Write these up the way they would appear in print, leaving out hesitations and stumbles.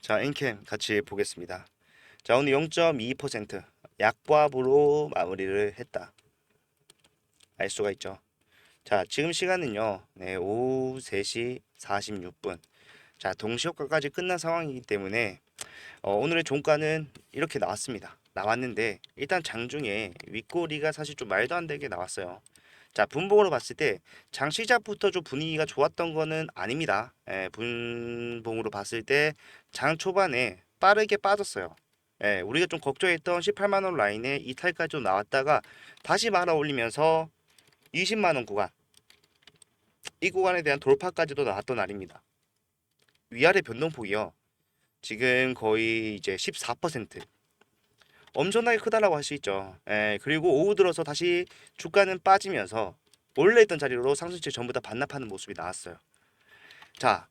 자, 엔캠 같이 보겠습니다. 자, 오늘 0.2% 약보합으로 마무리를 했다. 알 수가 있죠. 자, 지금 시간은요. 네, 오후 3시 46분. 자, 동시효과까지 끝난 상황이기 때문에 오늘의 종가는 이렇게 나왔습니다. 나왔는데 일단 장중에 윗꼬리가 사실 좀 말도 안 되게 나왔어요. 자, 분봉으로 봤을 때 장 시작부터 좀 분위기가 좋았던 거는 아닙니다. 분봉으로 봤을 때 장 초반에 빠르게 빠졌어요. 우리가 좀 걱정했던 18만 원 라인에 이탈까지 좀 나왔다가 다시 말아 올리면서 20만 원 구간, 이 구간에 대한 돌파까지도 나왔던 날입니다. 위아래 변동폭이요. 지금 거의 이제 14%. 엄청나게 크다라고 할 수 있죠. 그리고 오후 들어서 다시 주가는 빠지면서 원래 있던 자리로 상승세 전부 다 반납하는 모습이 나왔어요. 자,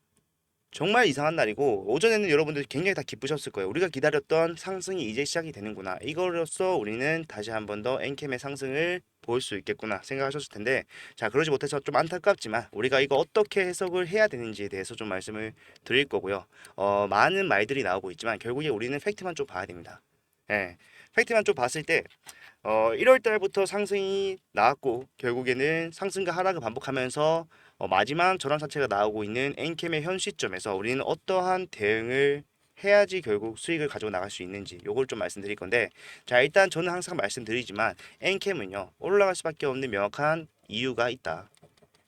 정말 이상한 날이고 오전에는 여러분들 굉장히 다 기쁘셨을 거예요. 우리가 기다렸던 상승이 이제 시작이 되는구나. 이거로써 우리는 다시 한 번 더 엔캠의 상승을 볼 수 있겠구나 생각하셨을 텐데, 자, 그러지 못해서 좀 안타깝지만 우리가 이거 어떻게 해석을 해야 되는지에 대해서 좀 말씀을 드릴 거고요. 많은 말들이 나오고 있지만 결국에 우리는 팩트만 좀 봐야 됩니다. 예, 팩트만 좀 봤을 때 1월 달부터 상승이 나왔고 결국에는 상승과 하락을 반복하면서 마지막 전환 사채가 나오고 있는 엔캠의 현 시점에서 우리는 어떠한 대응을 해야지 결국 수익을 가지고 나갈 수 있는지 요걸 좀 말씀드릴 건데, 자, 일단 저는 항상 말씀드리지만 엔캠은요 올라갈 수밖에 없는 명확한 이유가 있다.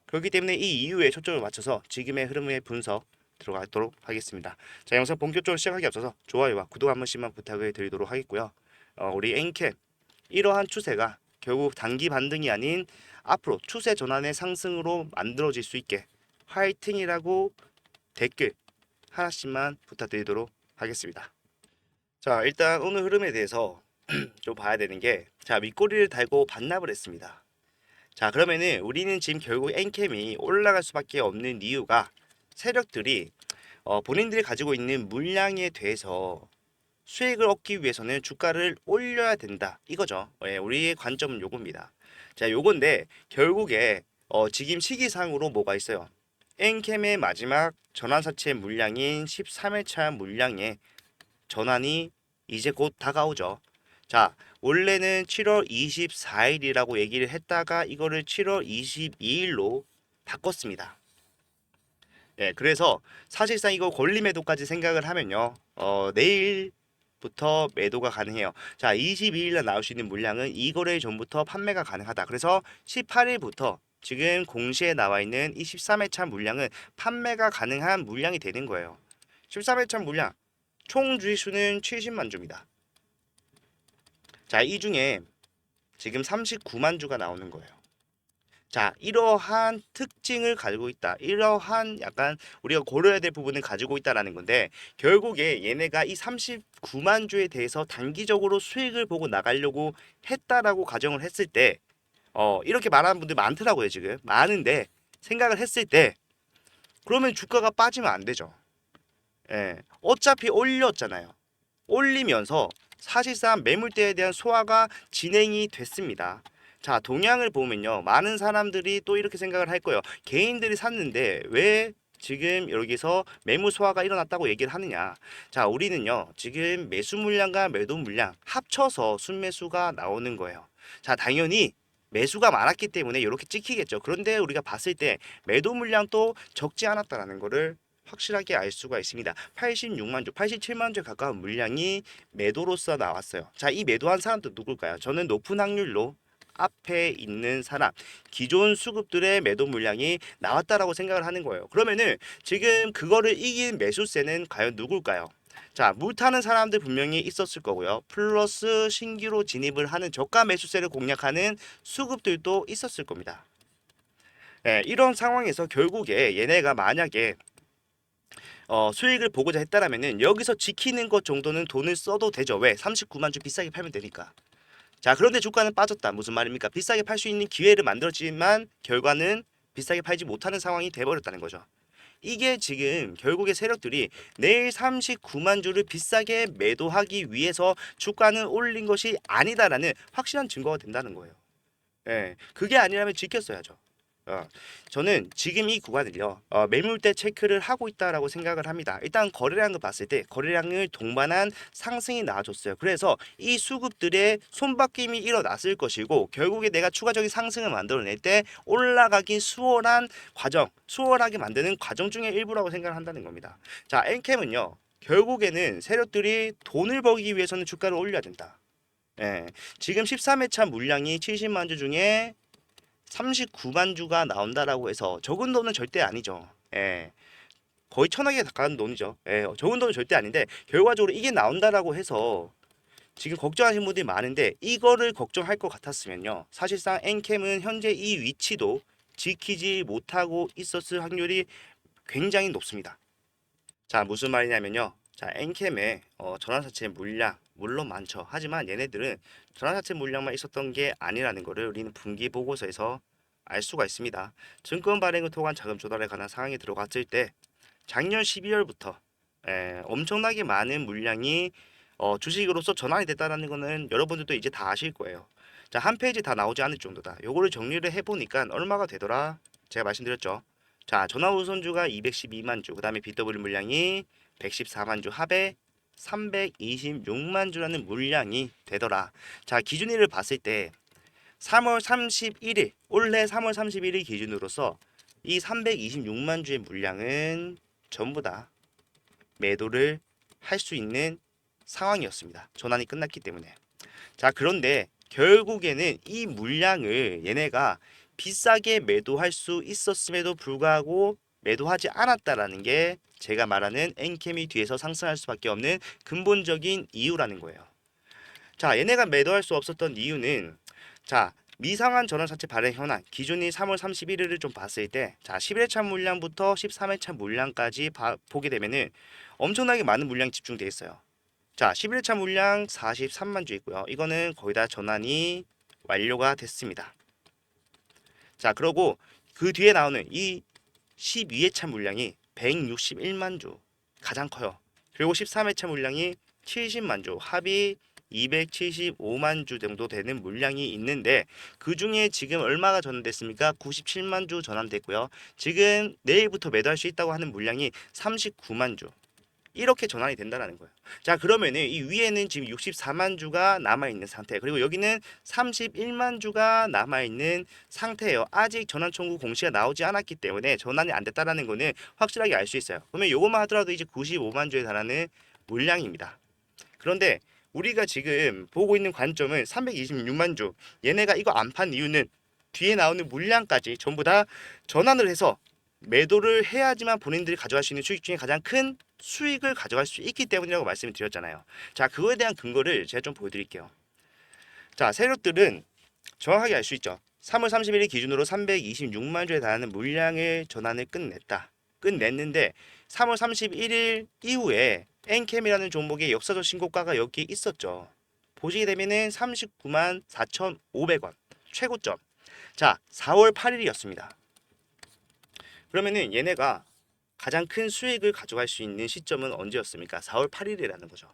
그렇기 때문에 이 이유에 초점을 맞춰서 지금의 흐름의 분석 들어가도록 하겠습니다. 자, 영상 본격적으로 시작하기 앞서서 좋아요와 구독 한 번씩만 부탁을 드리도록 하겠고요. 우리 엔캠 이러한 추세가 결국 단기 반등이 아닌 앞으로 추세 전환의 상승으로 만들어질 수 있게 화이팅이라고 댓글 하나씩만 부탁드리도록 하겠습니다. 자, 일단 오늘 흐름에 대해서 좀 봐야 되는 게, 자, 윗꼬리를 달고 반납을 했습니다. 자, 그러면은 우리는 지금 결국 엔캠이 올라갈 수밖에 없는 이유가 세력들이 본인들이 가지고 있는 물량에 대해서 수익을 얻기 위해서는 주가를 올려야 된다, 이거죠. 우리의 관점은 요겁니다. 자, 요건데 결국에 지금 시기상으로 뭐가 있어요? 엔캠의 마지막 전환사채 물량인 13회차 물량의 전환이 이제 곧 다가오죠. 자, 원래는 7월 24일이라고 얘기를 했다가 이거를 7월 22일로 바꿨습니다. 그래서 사실상 이거 권리 매도까지 생각을 하면요, 내일부터 매도가 가능해요. 자, 22일날 나올 수 있는 물량은 이 거래 전부터 판매가 가능하다. 그래서 18일부터 지금 공시에 나와 있는 이 13회차 물량은 판매가 가능한 물량이 되는 거예요. 13회차 물량 총 주의수는 70만 주입니다. 자, 이 중에 지금 39만 주가 나오는 거예요. 자, 이러한 특징을 가지고 있다. 이러한 약간 우리가 고려해야 될 부분을 가지고 있다라는 건데, 결국에 얘네가 이 39만 주에 대해서 단기적으로 수익을 보고 나가려고 했다라고 가정을 했을 때, 이렇게 말하는 분들 많더라고요, 지금. 많은데 생각을 했을 때 그러면 주가가 빠지면 안 되죠. 어차피 올렸잖아요. 올리면서 사실상 매물대에 대한 소화가 진행이 됐습니다. 자, 동향을 보면요, 많은 사람들이 또 이렇게 생각을 할 거예요. 개인들이 샀는데 왜 지금 여기서 매물 소화가 일어났다고 얘기를 하느냐. 자, 우리는요 지금 매수 물량과 매도 물량 합쳐서 순매수가 나오는 거예요. 자, 당연히 매수가 많았기 때문에 이렇게 찍히겠죠. 그런데 우리가 봤을 때 매도 물량도 적지 않았다라는 거를 확실하게 알 수가 있습니다. 86만 주, 87만 주에 가까운 물량이 매도로서 나왔어요. 자, 이 매도한 사람도 누굴까요? 저는 높은 확률로 앞에 있는 사람, 기존 수급들의 매도 물량이 나왔다라고 생각을 하는 거예요. 그러면은 지금 그거를 이긴 매수세는 과연 누굴까요? 자, 물 타는 사람들 분명히 있었을 거고요. 플러스 신규로 진입을 하는 저가 매수세를 공략하는 수급들도 있었을 겁니다. 이런 상황에서 결국에 얘네가 만약에 수익을 보고자 했다라면은 여기서 지키는 것 정도는 돈을 써도 되죠. 왜? 39만 주 비싸게 팔면 되니까. 자, 그런데 주가는 빠졌다. 무슨 말입니까? 비싸게 팔 수 있는 기회를 만들었지만 결과는 비싸게 팔지 못하는 상황이 돼버렸다는 거죠. 이게 지금 결국에 세력들이 내일 39만 주를 비싸게 매도하기 위해서 주가는 올린 것이 아니다라는 확실한 증거가 된다는 거예요. 그게 아니라면 지켰어야죠. 저는 지금 이 구간을요, 매물대 체크를 하고 있다라고 생각을 합니다. 일단 거래량을 봤을 때 거래량을 동반한 상승이 나와줬어요. 그래서 이 수급들의 손바뀜이 일어났을 것이고 결국에 내가 추가적인 상승을 만들어낼 때 올라가기 수월한 과정, 수월하게 만드는 과정 중에 일부라고 생각을 한다는 겁니다. 자, 엔캠은요, 결국에는 세력들이 돈을 벌기 위해서는 주가를 올려야 된다. 예, 지금 13회차 물량이 70만 주 중에 39만 주가 나온다라고 해서 적은 돈은 절대 아니죠. 예, 거의 천억에 가까운 돈이죠. 예, 적은 돈은 절대 아닌데 결과적으로 이게 나온다라고 해서 지금 걱정하시는 분들이 많은데 이거를 걱정할 것 같았으면요. 사실상 엔캠은 현재 이 위치도 지키지 못하고 있었을 확률이 굉장히 높습니다. 자, 무슨 말이냐면요. 자, 엔캠의 전환사채 물량 물론 많죠. 하지만 얘네들은 전환사채 물량만 있었던 게 아니라는 것을 우리는 분기 보고서에서 알 수가 있습니다. 증권 발행을 통한 자금 조달에 관한 상황이 들어갔을 때 작년 12월부터 엄청나게 많은 물량이 주식으로서 전환이 됐다는 거는 여러분들도 이제 다 아실 거예요. 자, 한 페이지 다 나오지 않을 정도다. 요거를 정리를 해보니까 얼마가 되더라? 제가 말씀드렸죠. 자, 전화우선주가 212만 주, 그 다음에 BW 물량이 114만 주, 합에 326만 주라는 물량이 되더라. 자, 기준일을 봤을 때 3월 31일, 올해 3월 31일 기준으로서 이 326만 주의 물량은 전부 다 매도를 할 수 있는 상황이었습니다. 전환이 끝났기 때문에. 자, 그런데 결국에는 이 물량을 얘네가 비싸게 매도할 수 있었음에도 불구하고 매도하지 않았다라는 게 제가 말하는 엔캠이 뒤에서 상승할 수밖에 없는 근본적인 이유라는 거예요. 자, 얘네가 매도할 수 없었던 이유는 자, 미상한 전환사채 발행 현황 기준이 3월 31일을 좀 봤을 때 자, 11회차 물량부터 13회차 물량까지 보게 되면은 엄청나게 많은 물량이 집중돼 있어요. 자, 11회차 물량 43만 주 있고요. 이거는 거의 다 전환이 완료가 됐습니다. 자, 그러고 그 뒤에 나오는 이 12회차 물량이 161만 주 가장 커요. 그리고 13회차 물량이 70만 주, 합이 275만 주 정도 되는 물량이 있는데 그 중에 지금 얼마가 전환됐습니까? 97만 주 전환됐고요. 지금 내일부터 매도할 수 있다고 하는 물량이 39만 주. 이렇게 전환이 된다는 거예요. 자, 그러면은 이 위에는 지금 64만 주가 남아있는 상태, 그리고 여기는 31만 주가 남아있는 상태예요. 아직 전환 청구 공시가 나오지 않았기 때문에 전환이 안 됐다라는 거는 확실하게 알 수 있어요. 그러면 요것만 하더라도 이제 95만 주에 달하는 물량입니다. 그런데 우리가 지금 보고 있는 관점은 326만 주, 얘네가 이거 안 판 이유는 뒤에 나오는 물량까지 전부 다 전환을 해서 매도를 해야지만 본인들이 가져갈 수 있는 수익 중에 가장 큰 수익을 가져갈 수 있기 때문이라고 말씀을 드렸잖아요. 자, 그거에 대한 근거를 제가 좀 보여드릴게요. 자, 세력들은 정확하게 알 수 있죠. 3월 31일 기준으로 326만 주에 달하는 물량을 전환을 끝냈는데 3월 31일 이후에 엔캠이라는 종목의 역사적 신고가가 여기 있었죠. 보시게 되면은 39만 4,500원 최고점. 자, 4월 8일이었습니다. 그러면은 얘네가 가장 큰 수익을 가져갈 수 있는 시점은 언제였습니까? 4월 8일이라는 거죠.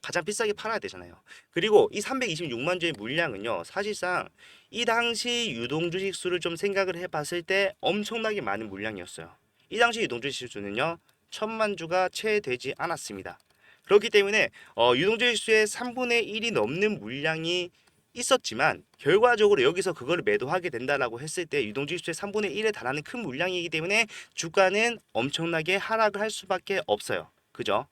가장 비싸게 팔아야 되잖아요. 그리고 이 326만 주의 물량은요, 사실상 이 당시 유동주식 수를 좀 생각을 해봤을 때 엄청나게 많은 물량이었어요. 이 당시 유동주식 수는요, 1000만 주가 채 되지 않았습니다. 그렇기 때문에 유동주식 수의 3분의 1이 넘는 물량이 있었지만 결과적으로 여기서 그걸 매도하게 된다라고 했을 때 유동주식 수의 3분의 1에 달하는 큰 물량이기 때문에 주가는 엄청나게 하락을 할 수밖에 없어요. 그죠?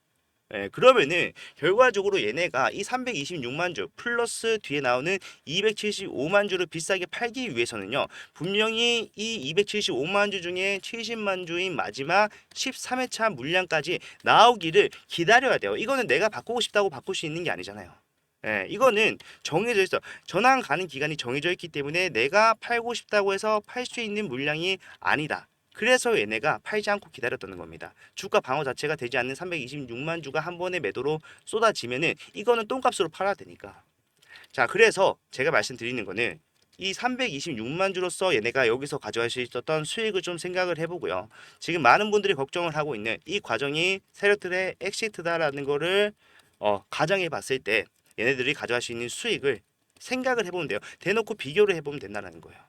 예, 그러면은 결과적으로 얘네가 이 326만 주 플러스 뒤에 나오는 275만 주를 비싸게 팔기 위해서는요, 분명히 이 275만 주 중에 70만 주인 마지막 13회차 물량까지 나오기를 기다려야 돼요. 이거는 내가 바꾸고 싶다고 바꿀 수 있는 게 아니잖아요. 예, 이거는 정해져 있어. 전환 가는 기간이 정해져 있기 때문에 내가 팔고 싶다고 해서 팔 수 있는 물량이 아니다. 그래서 얘네가 팔지 않고 기다렸다는 겁니다. 주가 방어 자체가 되지 않는 326만 주가 한 번에 매도로 쏟아지면은 이거는 똥값으로 팔아야 되니까. 자, 그래서 제가 말씀드리는 거는 이 326만 주로서 얘네가 여기서 가져갈 수 있었던 수익을 좀 생각을 해보고요. 지금 많은 분들이 걱정을 하고 있는 이 과정이 세력들의 엑시트다라는 거를 가정해 봤을 때 얘네들이 가져갈 수 있는 수익을 생각을 해보면 돼요. 대놓고 비교를 해보면 된다는 거예요.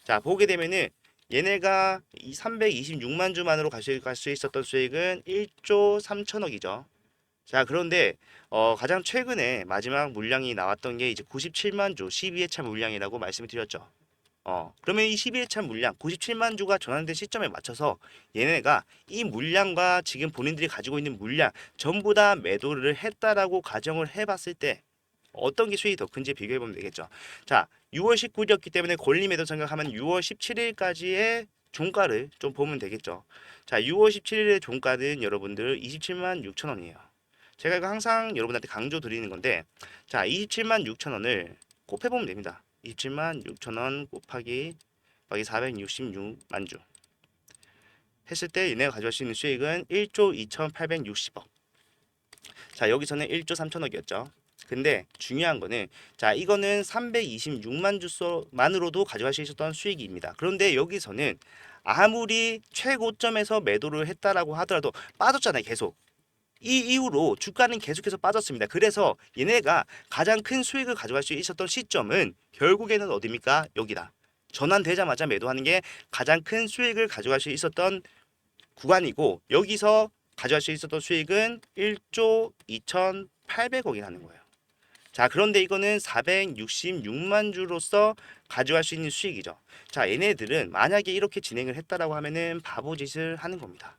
자, 보게 되면은 얘네가 이 326만 주만으로 가져갈 수 있었던 수익은 1조 3천억이죠. 자, 그런데 가장 최근에 마지막 물량이 나왔던 게 이제 97만 주 12회차 물량이라고 말씀을 드렸죠. 그러면 이 12회차 물량 97만 주가 전환된 시점에 맞춰서 얘네가 이 물량과 지금 본인들이 가지고 있는 물량 전부 다 매도를 했다라고 가정을 해봤을 때 어떤 게 수익이 더 큰지 비교해 보면 되겠죠. 자, 6월 19일이었기 때문에 권리 매도 생각하면 6월 17일까지의 종가를 좀 보면 되겠죠. 자, 6월 17일의 종가는 여러분들 27만 6천 원이에요. 제가 이거 항상 여러분한테 강조 드리는 건데, 자, 27만 6천 원을 곱해보면 됩니다. 27만 6천 원 곱하기 466만 주 했을 때 얘네가 가져갈 수 있는 수익은 1조 2,860억. 자, 여기서는 1조 3천억이었죠. 근데 중요한 거는, 자, 이거는 326만 주만으로도 가져갈 수 있었던 수익입니다. 그런데 여기서는 아무리 최고점에서 매도를 했다라고 하더라도 빠졌잖아요, 계속. 이 이후로 주가는 계속해서 빠졌습니다. 그래서 얘네가 가장 큰 수익을 가져갈 수 있었던 시점은 결국에는 어디입니까? 여기다. 전환되자마자 매도하는 게 가장 큰 수익을 가져갈 수 있었던 구간이고, 여기서 가져갈 수 있었던 수익은 1조 2,800억이라는 거예요. 자, 그런데 이거는 466만 주로서 가져갈 수 있는 수익이죠. 자, 얘네들은 만약에 이렇게 진행을 했다라고 하면은 바보짓을 하는 겁니다.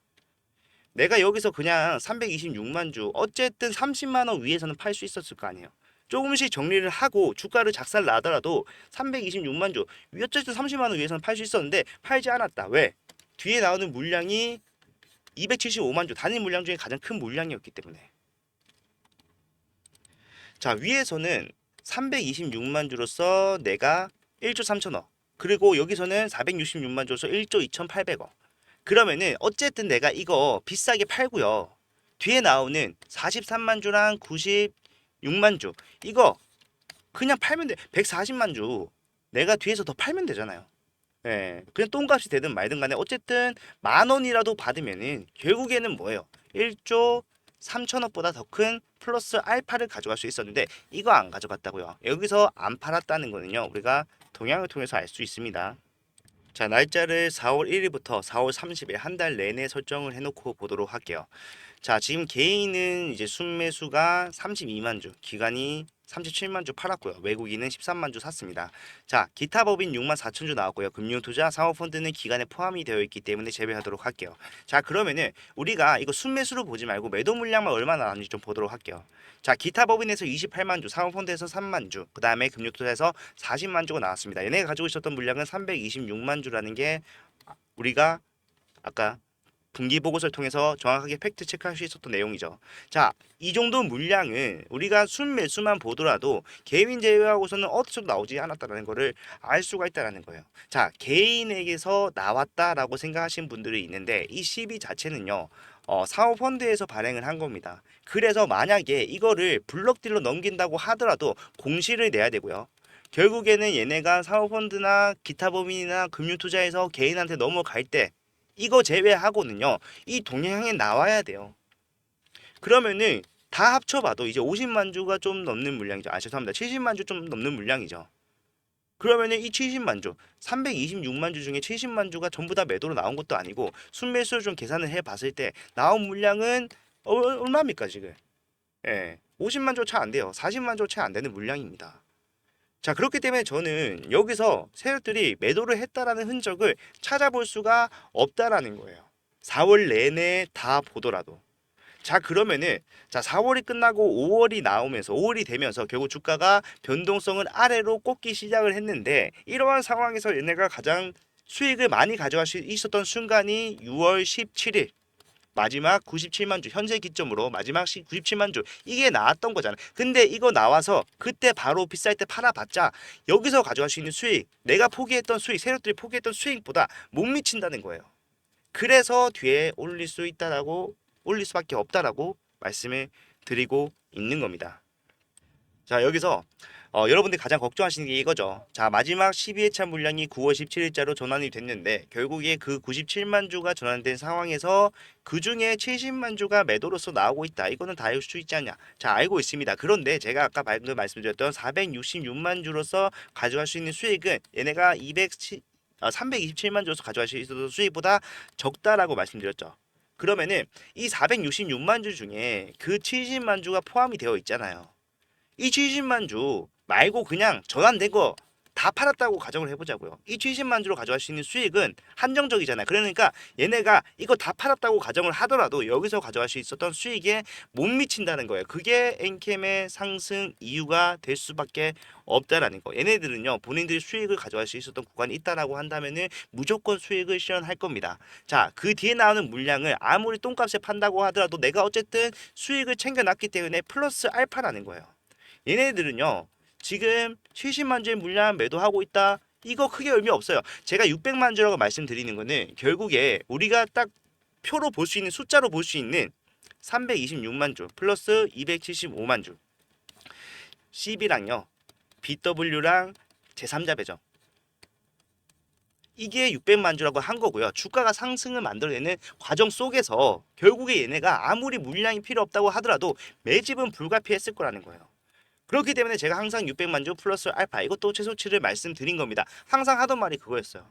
내가 여기서 그냥 326만 주 어쨌든 30만 원 위에서는 팔 수 있었을 거 아니에요. 조금씩 정리를 하고 주가를 작살 나더라도 326만 주 어쨌든 30만 원 위에서는 팔 수 있었는데 팔지 않았다. 왜? 뒤에 나오는 물량이 275만 주 단일 물량 중에 가장 큰 물량이었기 때문에. 자, 위에서는 326만 주로서 내가 1조 3천억, 그리고 여기서는 466만 주로서 1조 2,800억. 그러면은 어쨌든 내가 이거 비싸게 팔고요. 뒤에 나오는 43만 주랑 96만 주 이거 그냥 팔면 돼. 140만 주 내가 뒤에서 더 팔면 되잖아요. 예, 그냥 똥값이 되든 말든 간에 어쨌든 만 원이라도 받으면은 결국에는 뭐예요? 1조 3천억보다 더 큰 플러스 알파를 가져갈 수 있었는데 이거 안 가져갔다고요. 여기서 안 팔았다는 거는요. 우리가 동향을 통해서 알 수 있습니다. 자, 날짜를 4월 1일부터 4월 30일 한 달 내내 설정을 해놓고 보도록 할게요. 자, 지금 개인은 이제 순매수가 32만 주, 기관이 37만 주 팔았고요. 외국인은 13만 주 샀습니다. 자, 기타 법인 6만 4천 주 나왔고요. 금융투자, 사모펀드는 기간에 포함이 되어 있기 때문에 제외하도록 할게요. 자, 그러면은 우리가 이거 순매수로 보지 말고 매도 물량만 얼마나 나왔는지 좀 보도록 할게요. 자, 기타 법인에서 28만 주, 사모펀드에서 3만 주, 그 다음에 금융투자에서 40만 주가 나왔습니다. 얘네가 가지고 있었던 물량은 326만 주라는 게 우리가 아까 분기 보고서를 통해서 정확하게 팩트 체크할 수 있었던 내용이죠. 자, 이 정도 물량은 우리가 순매수만 보더라도 개인 제외하고서는 어느 정도 나오지 않았다는 것을 알 수가 있다는 거예요. 자, 개인에게서 나왔다라고 생각하시는 분들이 있는데 이 시비 자체는요. 사모펀드에서 발행을 한 겁니다. 그래서 만약에 이거를 블록딜로 넘긴다고 하더라도 공시를 내야 되고요. 결국에는 얘네가 사모펀드나 기타 법인이나 금융투자에서 개인한테 넘어갈 때 이거 제외하고는요. 이 동향에 나와야 돼요. 그러면은 다 합쳐봐도 이제 50만 주가 좀 넘는 물량이죠. 아, 죄송합니다. 70만 주 좀 넘는 물량이죠. 그러면은 이 70만 주, 326만 주 중에 70만 주가 전부 다 매도로 나온 것도 아니고 순매수를 좀 계산을 해봤을 때 나온 물량은 얼마입니까 지금? 예, 50만 주 채 안 돼요. 40만 주 채 안 되는 물량입니다. 자, 그렇기 때문에 저는 여기서 세력들이 매도를 했다라는 흔적을 찾아볼 수가 없다라는 거예요. 4월 내내 다 보더라도. 자, 그러면은 자, 4월이 끝나고 5월이 나오면서 5월이 되면서 결국 주가가 변동성을 아래로 꽂기 시작을 했는데 이러한 상황에서 얘네가 가장 수익을 많이 가져갈 수 있었던 순간이 6월 17일 마지막 97만 주 현재 기점으로 마지막 97만 주 이게 나왔던 거잖아. 근데 이거 나와서 그때 바로 비쌀 때 팔아봤자 여기서 가져갈 수 있는 수익, 내가 포기했던 수익, 세력들이 포기했던 수익보다 못 미친다는 거예요. 그래서 뒤에 올릴 수밖에 없다라고 말씀을 드리고 있는 겁니다. 자, 여기서 여러분들이 가장 걱정하시는 게 이거죠. 자, 마지막 12회차 물량이 9월 17일자로 전환이 됐는데 결국에 그 97만 주가 전환된 상황에서 그 중에 70만 주가 매도로서 나오고 있다. 이거는 다 알 수 있지 않냐? 자, 알고 있습니다. 그런데 제가 아까 방금 말씀드렸던 466만 주로서 가져갈 수 있는 수익은 얘네가 327만 주로서 가져갈 수 있어도 수익보다 적다라고 말씀드렸죠. 그러면은 이 466만 주 중에 그 70만 주가 포함이 되어 있잖아요. 이 70만 주 말고 그냥 전환된 거 다 팔았다고 가정을 해보자고요. 이 70만 주로 가져갈 수 있는 수익은 한정적이잖아요. 그러니까 얘네가 이거 다 팔았다고 가정을 하더라도 여기서 가져갈 수 있었던 수익에 못 미친다는 거예요. 그게 엔캠의 상승 이유가 될 수밖에 없다라는 거. 얘네들은요, 본인들이 수익을 가져갈 수 있었던 구간이 있다라고 한다면은 무조건 수익을 실현할 겁니다. 자, 그 뒤에 나오는 물량을 아무리 똥값에 판다고 하더라도 내가 어쨌든 수익을 챙겨놨기 때문에 플러스 알파라는 거예요. 얘네들은요, 지금 70만 주의 물량 매도하고 있다. 이거 크게 의미 없어요. 제가 600만 주라고 말씀드리는 거는 결국에 우리가 딱 표로 볼 수 있는 숫자로 볼 수 있는 326만 주 플러스 275만 주 CB랑요. BW랑 제3자 배정. 이게 600만 주라고 한 거고요. 주가가 상승을 만들어내는 과정 속에서 결국에 얘네가 아무리 물량이 필요 없다고 하더라도 매집은 불가피했을 거라는 거예요. 그렇기 때문에 제가 항상 600만 주 플러스 알파 이것도 최소치를 말씀드린 겁니다. 항상 하던 말이 그거였어요.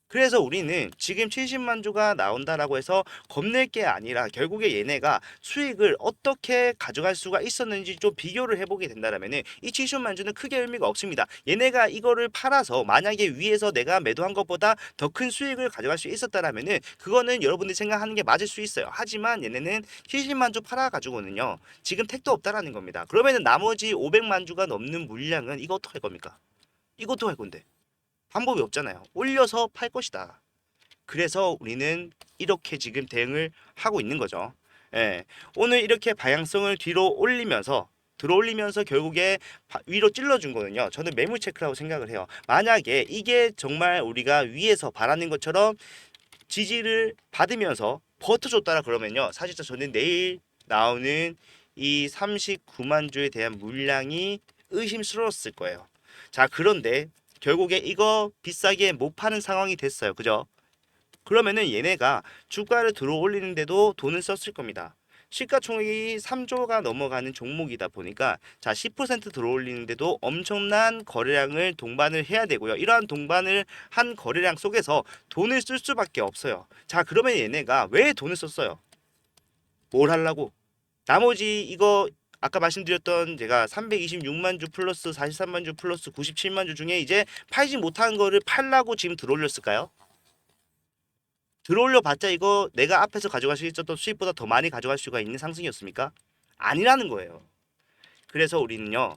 그래서 우리는 지금 70만 주가 나온다라고 해서 겁낼 게 아니라 결국에 얘네가 수익을 어떻게 가져갈 수가 있었는지 좀 비교를 해보게 된다면은 이 70만 주는 크게 의미가 없습니다. 얘네가 이거를 팔아서 만약에 위에서 내가 매도한 것보다 더 큰 수익을 가져갈 수 있었다라면은 그거는 여러분들이 생각하는 게 맞을 수 있어요. 하지만 얘네는 70만 주 팔아가지고는요 지금 택도 없다라는 겁니다. 그러면은 나머지 500만 주가 넘는 물량은 이거 어떡할 겁니까? 이것도 할 건데. 방법이 없잖아요. 올려서 팔 것이다. 그래서 우리는 이렇게 지금 대응을 하고 있는 거죠. 예. 오늘 이렇게 방향성을 뒤로 올리면서 들어올리면서 결국에 위로 찔러준 거는요. 저는 매물 체크라고 생각을 해요. 만약에 이게 정말 우리가 위에서 바라는 것처럼 지지를 받으면서 버텨줬다라 그러면요. 사실상 저는 내일 나오는 이 39만 주에 대한 물량이 의심스러웠을 거예요. 자, 그런데 결국에 이거 비싸게 못 파는 상황이 됐어요. 그죠? 그러면은 얘네가 주가를 들어 올리는데도 돈을 썼을 겁니다. 시가총액이 3조가 넘어가는 종목이다 보니까 자, 10% 들어 올리는데도 엄청난 거래량을 동반을 해야 되고요. 이러한 동반을 한 거래량 속에서 돈을 쓸 수밖에 없어요. 자, 그러면 얘네가 왜 돈을 썼어요? 뭘 하려고? 나머지 이거 아까 말씀드렸던 제가 326만 주 플러스 43만 주 플러스 97만 주 중에 이제 팔지 못한 거를 팔라고 지금 들어올렸을까요? 들어올려 봤자 이거 내가 앞에서 가져갈 수 있었던 수익보다 더 많이 가져갈 수가 있는 상승이었습니까? 아니라는 거예요. 그래서 우리는요.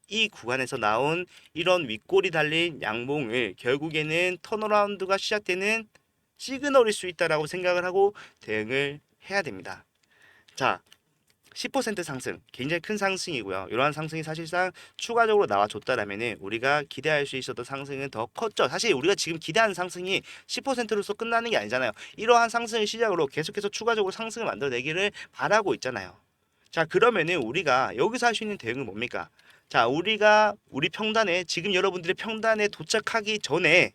이 구간에서 나온 이런 윗골이 달린 양봉을 결국에는 턴어라운드가 시작되는 시그널일 수 있다라고 생각을 하고 대응을 해야 됩니다. 자, 10% 상승, 굉장히 큰 상승이고요. 이러한 상승이 사실상 추가적으로 나와줬다라면은 우리가 기대할 수 있었던 상승은 더 컸죠. 사실 우리가 지금 기대하는 상승이 10%로서 끝나는 게 아니잖아요. 이러한 상승을 시작으로 계속해서 추가적으로 상승을 만들어내기를 바라고 있잖아요. 자, 그러면은 우리가 여기서 할 수 있는 대응은 뭡니까? 자, 우리가 우리 평단에 지금 여러분들의 평단에 도착하기 전에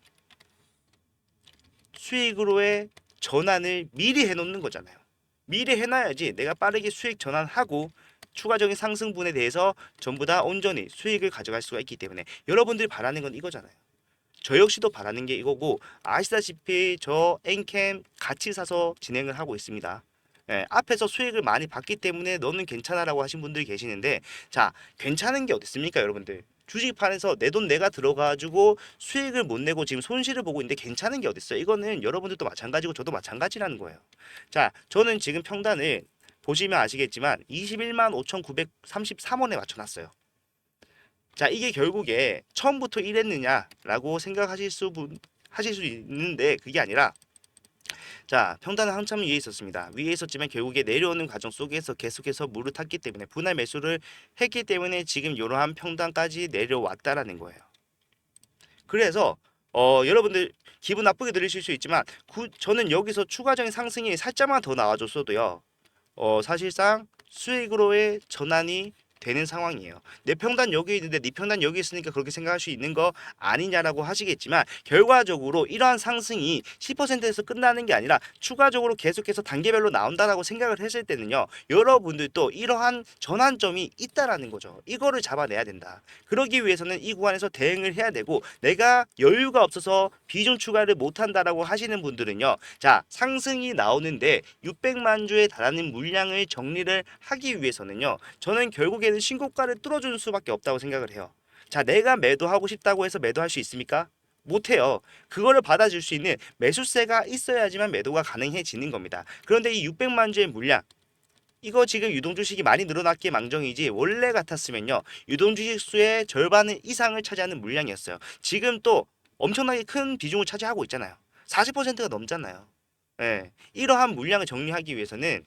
수익으로의 전환을 미리 해놓는 거잖아요. 미리 해놔야지 내가 빠르게 수익 전환하고 추가적인 상승분에 대해서 전부 다 온전히 수익을 가져갈 수가 있기 때문에 여러분들이 바라는 건 이거잖아요. 저 역시도 바라는 게 이거고 아시다시피 저 엔캠 같이 사서 진행을 하고 있습니다. 예, 앞에서 수익을 많이 받기 때문에 너는 괜찮아라고 하신 분들이 계시는데 자, 괜찮은 게 어디 있습니까, 여러분들? 주식판에서 내 돈 내가 들어가지고 수익을 못 내고 지금 손실을 보고 있는데 괜찮은 게 어디 있어요? 이거는 여러분들도 마찬가지고 저도 마찬가지라는 거예요. 자, 저는 지금 평단을 보시면 아시겠지만 21만 5,933원에 맞춰놨어요. 자, 이게 결국에 처음부터 이랬느냐라고 생각하실 수 있는데 그게 아니라 자, 평단은 한참 위에 있었습니다. 위에 있었지만 결국에 내려오는 과정 속에서 계속해서 물을 탔기 때문에 분할 매수를 했기 때문에 지금 이러한 평단까지 내려왔다라는 거예요. 그래서 여러분들 기분 나쁘게 들으실 수 있지만 저는 여기서 추가적인 상승이 살짝만 더 나와줬어도요. 사실상 수익으로의 전환이 되는 상황이에요. 내 평단 여기 있는데 네 평단 여기 있으니까 그렇게 생각할 수 있는 거 아니냐라고 하시겠지만 결과적으로 이러한 상승이 10%에서 끝나는 게 아니라 추가적으로 계속해서 단계별로 나온다라고 생각을 했을 때는요. 여러분들도 이러한 전환점이 있다라는 거죠. 이거를 잡아내야 된다. 그러기 위해서는 이 구간에서 대응을 해야 되고 내가 여유가 없어서 비중 추가를 못한다라고 하시는 분들은요. 자, 상승이 나오는데 600만 주에 달하는 물량을 정리를 하기 위해서는요. 저는 결국에는 신고가를 뚫어주는 수밖에 없다고 생각을 해요. 자, 내가 매도하고 싶다고 해서 매도할 수 있습니까? 못해요. 그거를 받아줄 수 있는 매수세가 있어야지만 매도가 가능해지는 겁니다. 그런데 이 600만 주의 물량 이거 지금 유동주식이 많이 늘어났기에 망정이지 원래 같았으면요. 유동주식 수의 절반 이상을 차지하는 물량이었어요. 지금 또 엄청나게 큰 비중을 차지하고 있잖아요. 40%가 넘잖아요. 예. 이러한 물량을 정리하기 위해서는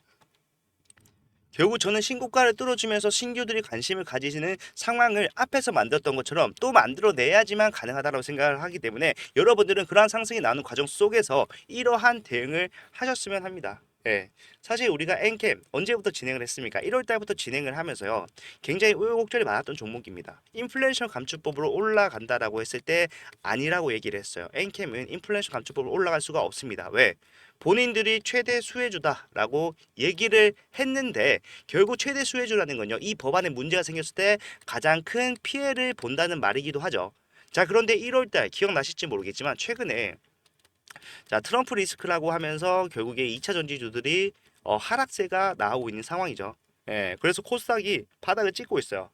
결국 저는 신고가를 뚫어주면서 신규들이 관심을 가지시는 상황을 앞에서 만들었던 것처럼 또 만들어내야지만 가능하다고 생각을 하기 때문에 여러분들은 그러한 상승이 나오는 과정 속에서 이러한 대응을 하셨으면 합니다. 예. 사실 우리가 엔캠 언제부터 진행을 했습니까? 1월 달부터 진행을 하면서요. 굉장히 우여곡절이 많았던 종목입니다. 인플레이션 감축법으로 올라간다라고 했을 때 아니라고 얘기를 했어요. 엔캠은 인플레이션 감축법으로 올라갈 수가 없습니다. 왜? 본인들이 최대 수혜주다라고 얘기를 했는데 결국 최대 수혜주라는 건요. 이 법안에 문제가 생겼을 때 가장 큰 피해를 본다는 말이기도 하죠. 자, 그런데 1월 달 기억나실지 모르겠지만 최근에 자, 트럼프 리스크라고 하면서 결국에 2차 전지주들이 하락세가 나오고 있는 상황이죠. 예, 그래서 코스닥이 바닥을 찍고 있어요.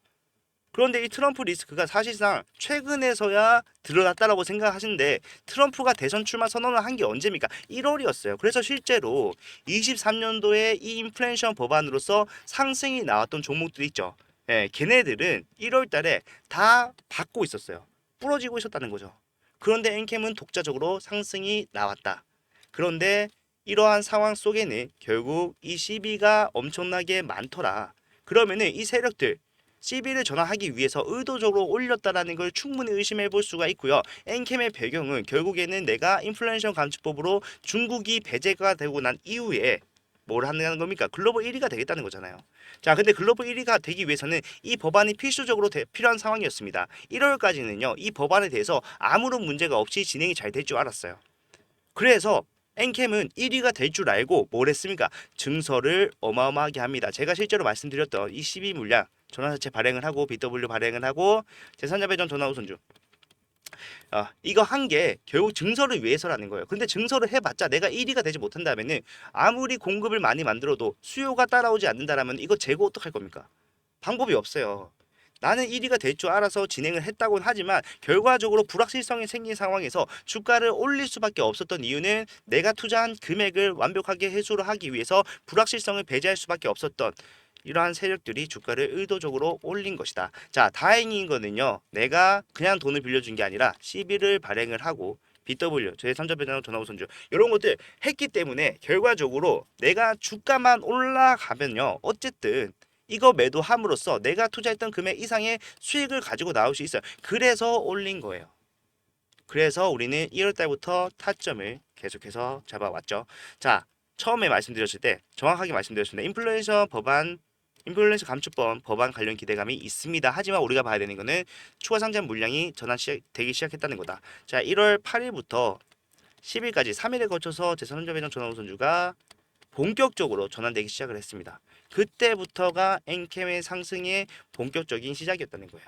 그런데 이 트럼프 리스크가 사실상 최근에서야 드러났다라고 생각하시는데 트럼프가 대선 출마 선언을 한 게 언제입니까? 1월이었어요. 그래서 실제로 23년도에 이 인플레이션 법안으로서 상승이 나왔던 종목들이 있죠. 예, 걔네들은 1월 달에 다 받고 있었어요. 부러지고 있었다는 거죠. 그런데 엔캠은 독자적으로 상승이 나왔다. 그런데 이러한 상황 속에는 결국 이 시비가 엄청나게 많더라. 그러면은 이 세력들 CB를 전환하기 위해서 의도적으로 올렸다라는 걸 충분히 의심해 볼 수가 있고요. 엔캠의 배경은 결국에는 내가 인플레이션 감축법으로 중국이 배제가 되고 난 이후에 뭘 하는 겁니까? 글로벌 1위가 되겠다는 거잖아요. 자, 근데 글로벌 1위가 되기 위해서는 이 법안이 필수적으로 필요한 상황이었습니다. 1월까지는요, 이 법안에 대해서 아무런 문제가 없이 진행이 잘 될 줄 알았어요. 그래서 엔캠은 1위가 될 줄 알고 뭘 했습니까? 증서를 어마어마하게 합니다. 제가 실제로 말씀드렸던 이 12 물량 전환사채 발행을 하고 BW 발행을 하고 재산자 배정 전환 우선주 이거 한 게 결국 증서를 위해서라는 거예요. 근데 증서를 해봤자 내가 1위가 되지 못한다면은 아무리 공급을 많이 만들어도 수요가 따라오지 않는다라면 이거 재고 어떡할 겁니까? 방법이 없어요. 나는 1위가 될 줄 알아서 진행을 했다고는 하지만 결과적으로 불확실성이 생긴 상황에서 주가를 올릴 수밖에 없었던 이유는 내가 투자한 금액을 완벽하게 회수를 하기 위해서 불확실성을 배제할 수밖에 없었던 이러한 세력들이 주가를 의도적으로 올린 것이다. 자, 다행인 거는요. 내가 그냥 돈을 빌려준 게 아니라 CB를 발행을 하고 BW, 제3자 배당 전화우선주 이런 것들 했기 때문에 결과적으로 내가 주가만 올라가면요. 어쨌든 이거 매도함으로써 내가 투자했던 금액 이상의 수익을 가지고 나올 수 있어요. 그래서 올린 거예요. 그래서 우리는 1월 달부터 타점을 계속해서 잡아왔죠. 자, 처음에 말씀드렸을 때 정확하게 말씀드렸습니다. 인플레이션 감축법 법안 관련 기대감이 있습니다. 하지만 우리가 봐야 되는 거는 추가 상장 물량이 되기 시작했다는 거다. 자, 1월 8일부터 10일까지 3일에 거쳐서 제3자 배정 전환우선주가 본격적으로 전환되기 시작을 했습니다. 그때부터가 엔캠의 상승의 본격적인 시작이었다는 거예요.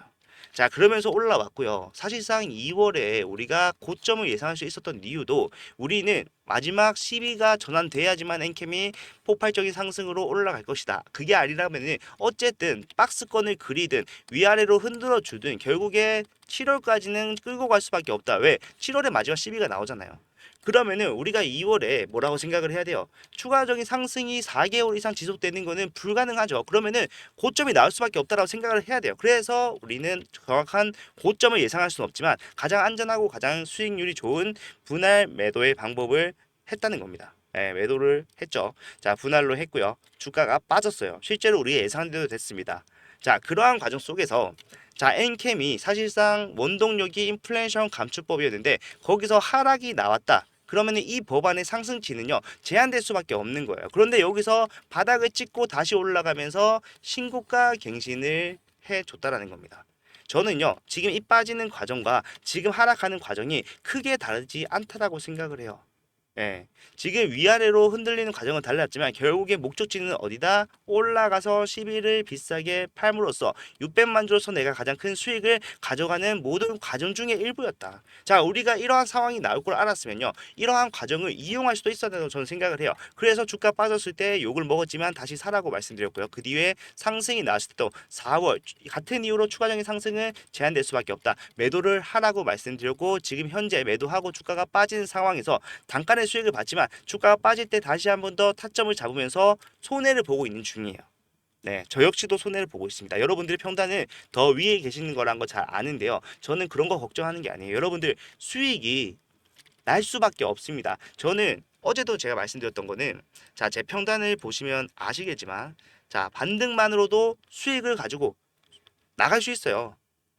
자, 그러면서 올라왔고요. 사실상 2월에 우리가 고점을 예상할 수 있었던 이유도 우리는 마지막 10위가 전환돼야지만 엔캠이 폭발적인 상승으로 올라갈 것이다. 그게 아니라면 어쨌든 박스권을 그리든 위아래로 흔들어 주든 결국에 7월까지는 끌고 갈 수밖에 없다. 왜? 7월에 마지막 10위가 나오잖아요. 그러면은 우리가 2월에 뭐라고 생각을 해야 돼요? 추가적인 상승이 4개월 이상 지속되는 거는 불가능하죠. 그러면은 고점이 나올 수밖에 없다라고 생각을 해야 돼요. 그래서 우리는 정확한 고점을 예상할 수는 없지만 가장 안전하고 가장 수익률이 좋은 분할 매도의 방법을 했다는 겁니다. 네, 매도를 했죠. 자, 분할로 했고요. 주가가 빠졌어요. 실제로 우리 예상한 대로 됐습니다. 자, 그러한 과정 속에서 자, 엔캠이 사실상 원동력이 인플레이션 감축법이었는데 거기서 하락이 나왔다. 그러면 이 법안의 상승치는요 제한될 수밖에 없는 거예요. 그런데 여기서 바닥을 찍고 다시 올라가면서 신고가 갱신을 해줬다라는 겁니다. 저는요 지금 이 빠지는 과정과 지금 하락하는 과정이 크게 다르지 않다라고 생각을 해요. 예, 지금 위아래로 흔들리는 과정은 달랐지만 결국에 목적지는 어디다? 올라가서 11을 비싸게 팔므로써 600만 주로서 내가 가장 큰 수익을 가져가는 모든 과정 중의 일부였다. 자, 우리가 이러한 상황이 나올 걸 알았으면요. 이러한 과정을 이용할 수도 있었다고 저는 생각을 해요. 그래서 주가 빠졌을 때 욕을 먹었지만 다시 사라고 말씀드렸고요. 그 뒤에 상승이 나왔을 때도 4월 같은 이유로 추가적인 상승은 제한될 수밖에 없다. 매도를 하라고 말씀드렸고 지금 현재 매도하고 주가가 빠지는 상황에서 단가는 수익을 받지만 주가가 빠질 때 다시 한 번 더 타점을 잡으면서 손해를 보고 있는 중이에요. 네, 저 역시도 손해를 보고 있습니다. 여러분들의 평단은 더 위에 계시는 거란 거 잘 아는데요. 저는 그런 거 걱정하는 게 아니에요. 여러분들 수익이 날 수밖에 없습니다. 저는 어제도 제가 말씀드렸던 거는 자, 제 평단을 보시면 아시겠지만 자, 반등만으로도 수익을 가지고 나갈 수 있어요.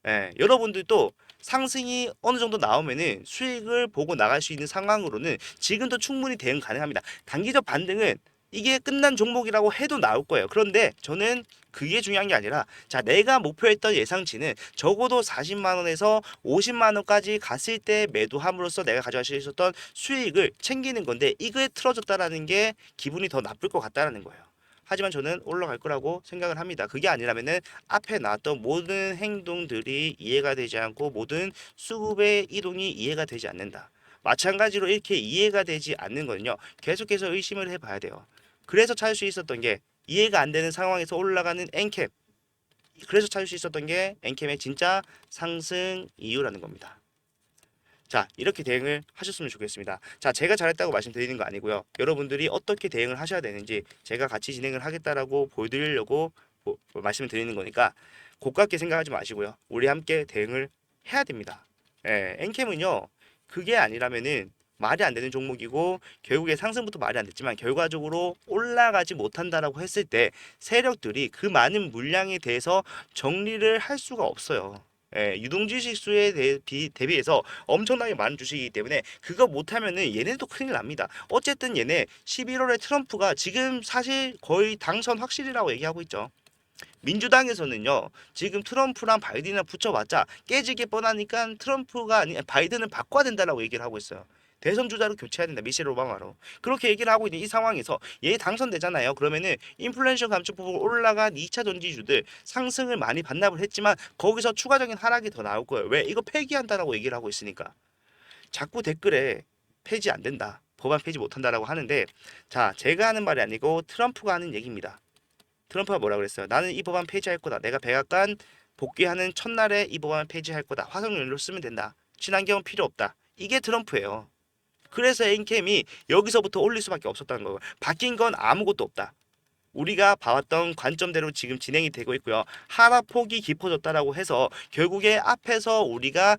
예, 여러분들도 상승이 어느 정도 나오면은 수익을 보고 나갈 수 있는 상황으로는 지금도 충분히 대응 가능합니다. 단기적 반등은 이게 끝난 종목이라고 해도 나올 거예요. 그런데 저는 그게 중요한 게 아니라 자, 내가 목표했던 예상치는 적어도 40만 원에서 50만 원까지 갔을 때 매도함으로써 내가 가져갈 수 있었던 수익을 챙기는 건데 이거에 틀어졌다라는 게 기분이 더 나쁠 것 같다라는 거예요. 하지만 저는 올라갈 거라고 생각을 합니다. 그게 아니라면은 앞에 나왔던 모든 행동들이 이해가 되지 않고 모든 수급의 이동이 이해가 되지 않는다. 마찬가지로 이렇게 이해가 되지 않는 거는요. 계속해서 의심을 해봐야 돼요. 그래서 찾을 수 있었던 게 이해가 안 되는 상황에서 올라가는 엔캡. 그래서 찾을 수 있었던 게 엔캡의 진짜 상승 이유라는 겁니다. 자, 이렇게 대응을 하셨으면 좋겠습니다. 자, 제가 잘했다고 말씀드리는 거 아니고요. 여러분들이 어떻게 대응을 하셔야 되는지 제가 같이 진행을 하겠다라고 보여드리려고 말씀을 드리는 거니까 고깝게 생각하지 마시고요. 우리 함께 대응을 해야 됩니다. 예, 엔캠은요. 그게 아니라면은 말이 안 되는 종목이고 결국에 상승부터 말이 안 됐지만 결과적으로 올라가지 못한다라고 했을 때 세력들이 그 많은 물량에 대해서 정리를 할 수가 없어요. 예, 유동주식 수에 대비해서 엄청나게 많은 주식이기 때문에 그거 못하면은 얘네도 큰일 납니다. 어쨌든 얘네 11월에 트럼프가 지금 사실 거의 당선 확실이라고 얘기하고 있죠. 민주당에서는요 지금 트럼프랑 바이든이랑 붙여봤자 깨지게 뻔하니까 트럼프가 아니 바이든을 바꿔야 된다라고 얘기를 하고 있어요. 대선 주자로 교체해야 된다. 미셸 오바마로. 그렇게 얘기를 하고 있는 이 상황에서 얘 당선되잖아요. 그러면은 인플레이션 감축법으로 올라간 2차 전지주들 상승을 많이 반납을 했지만 거기서 추가적인 하락이 더 나올 거예요. 왜? 이거 폐기한다라고 얘기를 하고 있으니까. 자꾸 댓글에 폐지 안 된다. 법안 폐지 못한다라고 하는데 자 제가 하는 말이 아니고 트럼프가 하는 얘기입니다. 트럼프가 뭐라 그랬어요? 나는 이 법안 폐지할 거다. 내가 백악관 복귀하는 첫날에 이 법안 폐지할 거다. 화석연료 쓰면 된다. 친환경은 필요 없다. 이게 트럼프예요. 그래서 엔캠이 여기서부터 올릴 수밖에 없었다는 거예요. 바뀐 건 아무것도 없다. 우리가 봐왔던 관점대로 지금 진행이 되고 있고요. 하락폭이 깊어졌다라고 해서 결국에 앞에서 우리가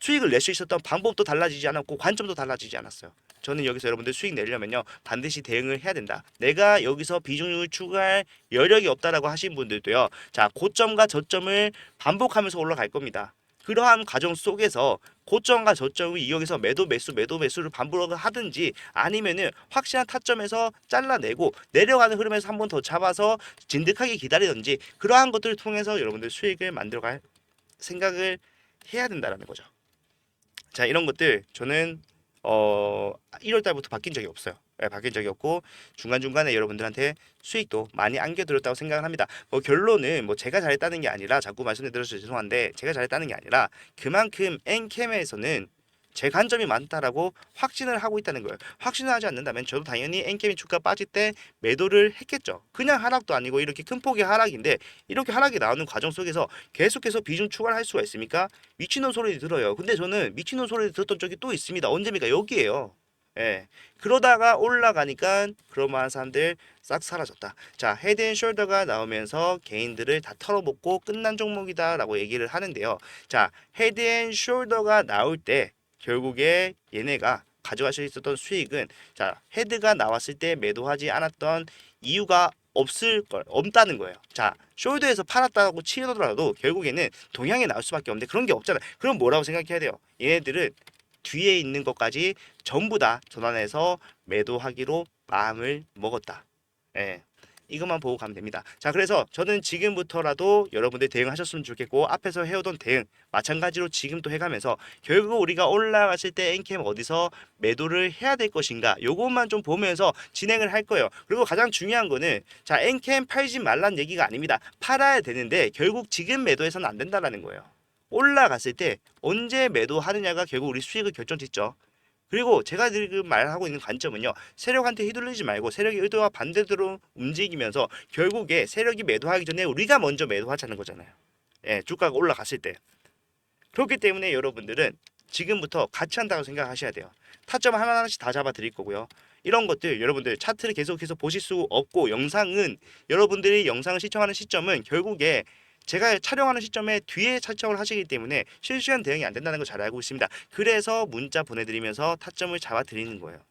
수익을 낼 수 있었던 방법도 달라지지 않았고 관점도 달라지지 않았어요. 저는 여기서 여러분들 수익 내려면요 반드시 대응을 해야 된다. 내가 여기서 비중을 추가할 여력이 없다라고 하신 분들도요. 자, 고점과 저점을 반복하면서 올라갈 겁니다. 그러한 과정 속에서 고점과 저점을 이용해서 매도 매수를 반복을 하든지 아니면은 확실한 타점에서 잘라내고 내려가는 흐름에서 한 번 더 잡아서 진득하게 기다리든지 그러한 것들을 통해서 여러분들 수익을 만들어갈 생각을 해야 된다라는 거죠. 자, 이런 것들 저는 1월 달부터 바뀐 적이 없어요. 네, 바뀐 적이 없고 중간중간에 여러분들한테 수익도 많이 안겨드렸다고 생각을 합니다. 뭐 결론은 뭐 제가 잘했다는 게 아니라 자꾸 말씀드려서 죄송한데 제가 잘했다는 게 아니라 그만큼 엔캠에서는 제 관점이 많다라고 확신을 하고 있다는 거예요. 확신을 하지 않는다면 저도 당연히 엔캠이 주가 빠질 때 매도를 했겠죠. 그냥 하락도 아니고 이렇게 큰 폭의 하락인데 이렇게 하락이 나오는 과정 속에서 계속해서 비중 추가를 할 수가 있습니까? 미친놈 소리 들어요. 근데 저는 미친놈 소리 들었던 적이 또 있습니다. 언제입니까? 여기에요. 예. 그러다가 올라가니까 그럴만한 사람들 싹 사라졌다. 자, 헤드앤숄더가 나오면서 개인들을 다 털어먹고 끝난 종목이다라고 얘기를 하는데요. 자, 헤드앤숄더가 나올 때 결국에 얘네가 가져갈 수 있었던 수익은 자, 헤드가 나왔을 때 매도하지 않았던 이유가 없다는 거예요. 자, 숄더에서 팔았다고 치더라도 결국에는 동향에 나올 수밖에 없는데 그런 게 없잖아요. 그럼 뭐라고 생각해야 돼요? 얘네들은 뒤에 있는 것까지 전부 다 전환해서 매도하기로 마음을 먹었다. 예. 이것만 보고 가면 됩니다. 자, 그래서 저는 지금부터라도 여러분들 대응하셨으면 좋겠고, 앞에서 해오던 대응 마찬가지로 지금 또 해가면서 결국 우리가 올라갔을 때 엔캠 어디서 매도를 해야 될 것인가, 요것만 좀 보면서 진행을 할 거예요. 그리고 가장 중요한 거는, 자, 엔캠 팔지 말란 얘기가 아닙니다. 팔아야 되는데 결국 지금 매도해서는 안 된다라는 거예요. 올라갔을 때 언제 매도하느냐가 결국 우리 수익을 결정짓죠. 그리고 제가 지금 말하고 있는 관점은요, 세력한테 휘둘리지 말고 세력의 의도와 반대로 움직이면서 결국에 세력이 매도하기 전에 우리가 먼저 매도하자는 거잖아요. 예, 주가가 올라갔을 때. 그렇기 때문에 여러분들은 지금부터 같이 한다고 생각하셔야 돼요. 타점 하나하나씩 다 잡아 드릴 거고요. 이런 것들 여러분들 차트를 계속해서 보실 수 없고, 영상은 여러분들이 영상을 시청하는 시점은 결국에 제가 촬영하는 시점에 뒤에 촬영을 하시기 때문에 실시간 대응이 안 된다는 걸 잘 알고 있습니다. 그래서 문자 보내드리면서 타점을 잡아 드리는 거예요.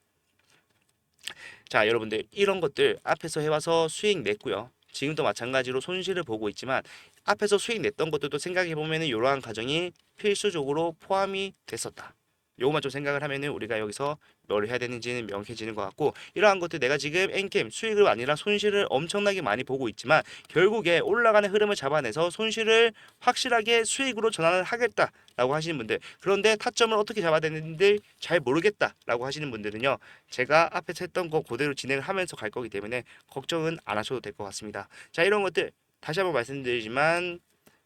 자, 여러분들 이런 것들 앞에서 해와서 수익 냈고요. 지금도 마찬가지로 손실을 보고 있지만 앞에서 수익 냈던 것들도 생각해 보면은 이러한 과정이 필수적으로 포함이 됐었다. 요것만 좀 생각을 하면은 우리가 여기서 뭘 해야 되는지는 명확해지는 것 같고, 이러한 것들 내가 지금 엔캠 수익을 아니라 손실을 엄청나게 많이 보고 있지만 결국에 올라가는 흐름을 잡아내서 손실을 확실하게 수익으로 전환을 하겠다라고 하시는 분들, 그런데 타점을 어떻게 잡아야 되는지 잘 모르겠다라고 하시는 분들은요, 제가 앞에서 했던 거 그대로 진행을 하면서 갈 거기 때문에 걱정은 안 하셔도 될 것 같습니다. 자, 이런 것들 다시 한번 말씀드리지만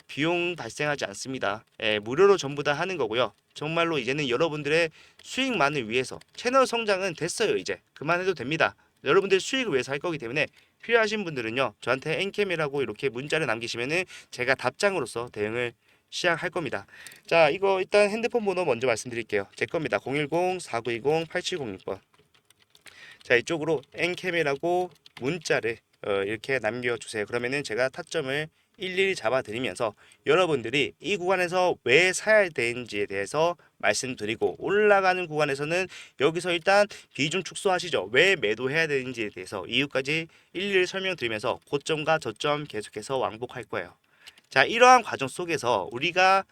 비용 발생하지 않습니다. 예, 무료로 전부 다 하는 거고요. 정말로 이제는 여러분들의 수익만을 위해서, 채널 성장은 됐어요. 이제 그만해도 됩니다. 여러분들 수익을 위해서 할 거기 때문에 필요하신 분들은요, 저한테 엔캠이라고 이렇게 문자를 남기시면은 제가 답장으로서 대응을 시작할 겁니다. 자, 이거 일단 핸드폰 번호 먼저 말씀드릴게요. 제 겁니다. 010-4920-8706번. 자, 이쪽으로 엔캠이라고 문자를 이렇게 남겨주세요. 그러면은 제가 타점을 일일이 잡아드리면서 여러분들이 이 구간에서 왜 사야 되는지에 대해서 말씀드리고, 올라가는 구간에서는 여기서 일단 비중 축소하시죠. 왜 매도해야 되는지에 대해서 이유까지 일일이 설명드리면서 고점과 저점 계속해서 왕복할 거예요. 자, 이러한 과정 속에서 우리가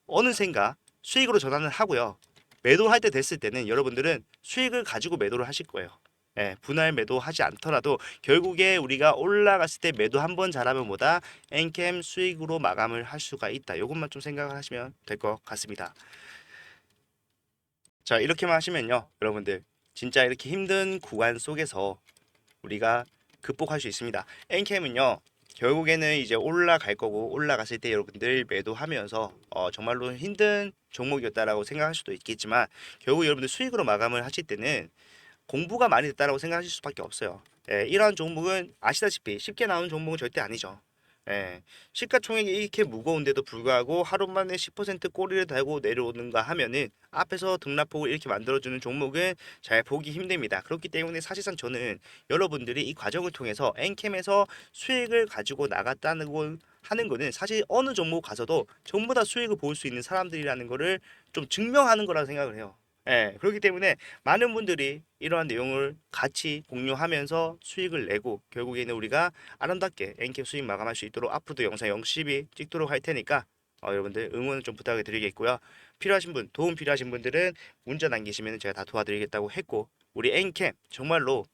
어느샌가 수익으로 전환을 하고요. 매도할 때 됐을 때는 여러분들은 수익을 가지고 매도를 하실 거예요. 예, 분할 매도하지 않더라도 결국에 우리가 올라갔을 때 매도 한 번 잘하면 뭐다? 엔캠 수익으로 마감을 할 수가 있다. 이것만 좀 생각을 하시면 될 것 같습니다. 자, 이렇게만 하시면요, 여러분들 진짜 이렇게 힘든 구간 속에서 우리가 극복할 수 있습니다. 엔캠은요, 결국에는 이제 올라갈 거고, 올라갔을 때 여러분들 매도하면서 정말로 힘든 종목이었다라고 생각할 수도 있겠지만 결국 여러분들 수익으로 마감을 하실 때는 공부가 많이 됐다라고 생각하실 수밖에 없어요. 예, 이러한 종목은 아시다시피 쉽게 나오는 종목은 절대 아니죠. 예, 시가총액이 이렇게 무거운데도 불구하고 하루 만에 10% 꼬리를 달고 내려오는가 하면은 앞에서 등락폭을 이렇게 만들어주는 종목은 잘 보기 힘듭니다. 그렇기 때문에 사실상 저는 여러분들이 이 과정을 통해서 엔캠에서 수익을 가지고 나갔다는 걸 하는 거는 사실 어느 종목 가서도 전부 다 수익을 볼 수 있는 사람들이라는 거를 좀 증명하는 거라고 생각을 해요. 예, 그렇기 때문에 많은 분들이 이러한 내용을 같이 공유하면서 수익을 내고 결국에는 우리가 아름답게 엔캡 수익 마감할 수 있도록 앞으로도 영상 열심히 찍도록 할 테니까 여러분들 응원을 좀 부탁을 드리겠고요. 필요하신 분, 도움 필요하신 분들은 문자 남기시면 제가 다 도와드리겠다고 했고, 우리 엔캠 정말로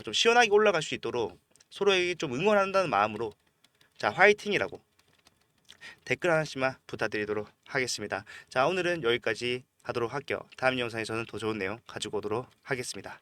좀 시원하게 올라갈 수 있도록 서로에게 좀 응원한다는 마음으로 자, 화이팅이라고 댓글 하나씩만 부탁드리도록 하겠습니다. 자, 오늘은 여기까지 하도록 할게요. 다음 영상에서는 더 좋은 내용 가지고 오도록 하겠습니다.